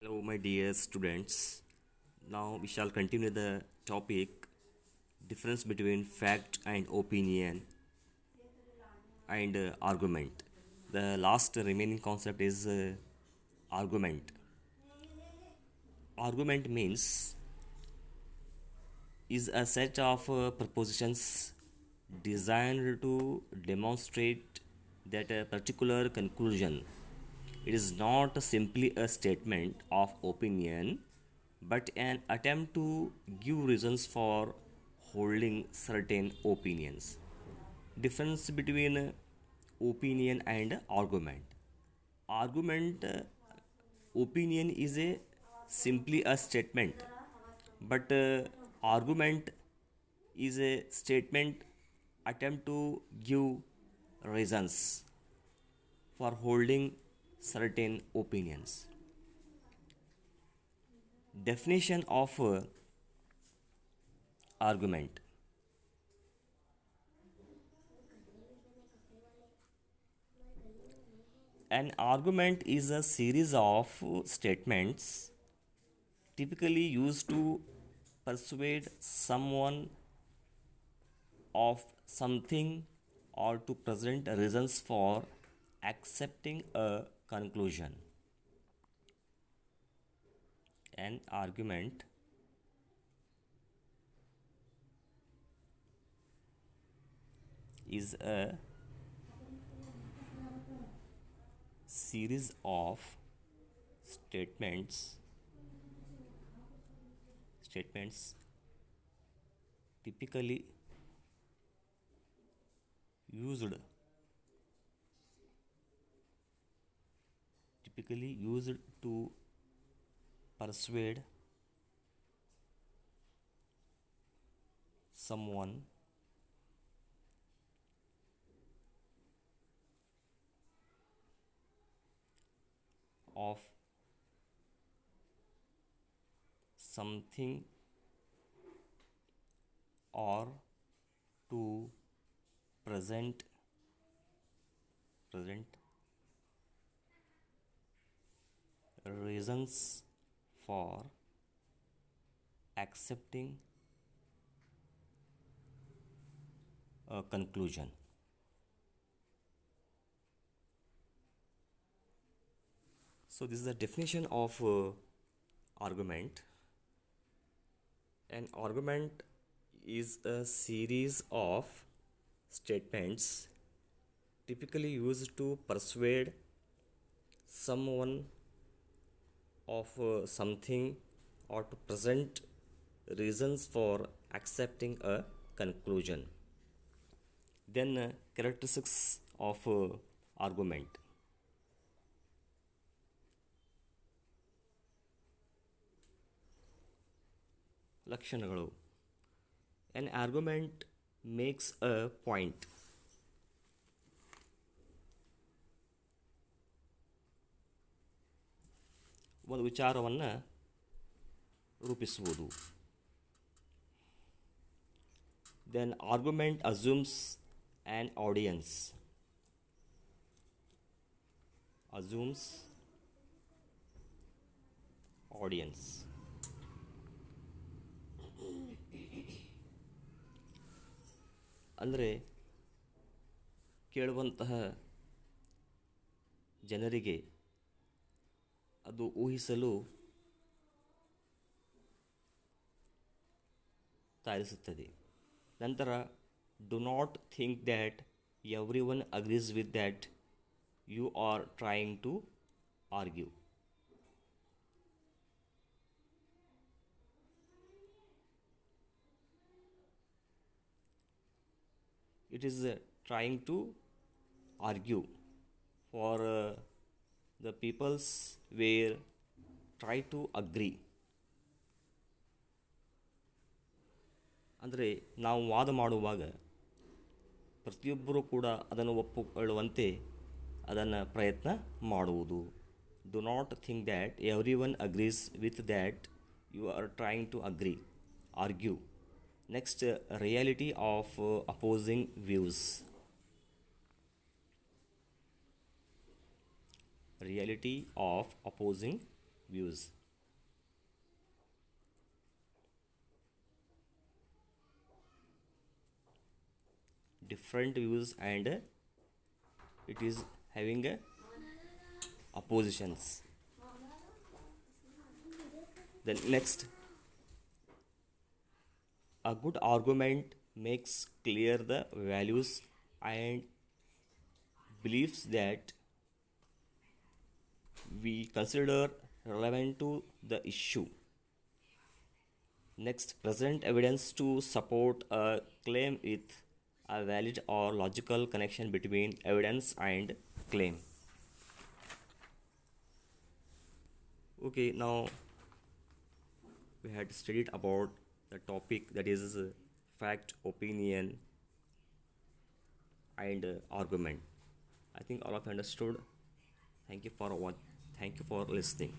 Hello, my dear students. Now we shall continue the topic difference between fact and opinion and argument. The last remaining concept is argument. Argument means is a set of propositions designed to demonstrate that a particular conclusion. It is not simply a statement of opinion but an attempt to give reasons for holding certain opinions. Difference between opinion and argument. Argument opinion is a simply a statement, but argument is a statement attempt to give reasons for holding certain opinions. Definition of argument. An argument is a series of statements typically used to persuade someone of something or to present reasons for accepting a conclusion. An argument is a series of statements typically used to persuade someone of something or to present reasons for accepting a conclusion. So this is the definition of argument. An argument is a series of statements typically used to persuade someone of something or to present reasons for accepting a conclusion. Then characteristics of argument. ಲಕ್ಷಣಗಳು. An argument makes a point. ಒಂದು ವಿಚಾರವನ್ನು ರೂಪಿಸುವುದು. Then argument assumes an audience. Assumes audience. ಅಂದರೆ ಕೇಳುವಂತಹ ಜನರಿಗೆ ಅದು ಊಹಿಸಲು ತಯಾರಿಸುತ್ತದೆ. ನಂತರ do not think that everyone agrees with that you are trying to argue. It is trying to argue for the peoples where try to agree. ಅಂದರೆ ನಾವು ವಾದ ಮಾಡುವಾಗ ಪ್ರತಿಯೊಬ್ಬರೂ ಕೂಡ ಅದನ್ನು ಒಪ್ಪಿಕೊಳ್ಳುವಂತೆ ಅದನ್ನು ಪ್ರಯತ್ನ ಮಾಡುವುದು. Do not think that everyone agrees with that you are trying to argue. Next, reality of opposing views. Reality of opposing views. Different views, and it is having a oppositions. Then next, a good argument makes clear the values and beliefs that we consider relevant to the issue. Next, present evidence to support a claim with a valid or logical connection between evidence and claim. Okay, now we had studied about the topic, that is fact, opinion, and argument. I think all of you understood. Thank you for what. Thank you for listening.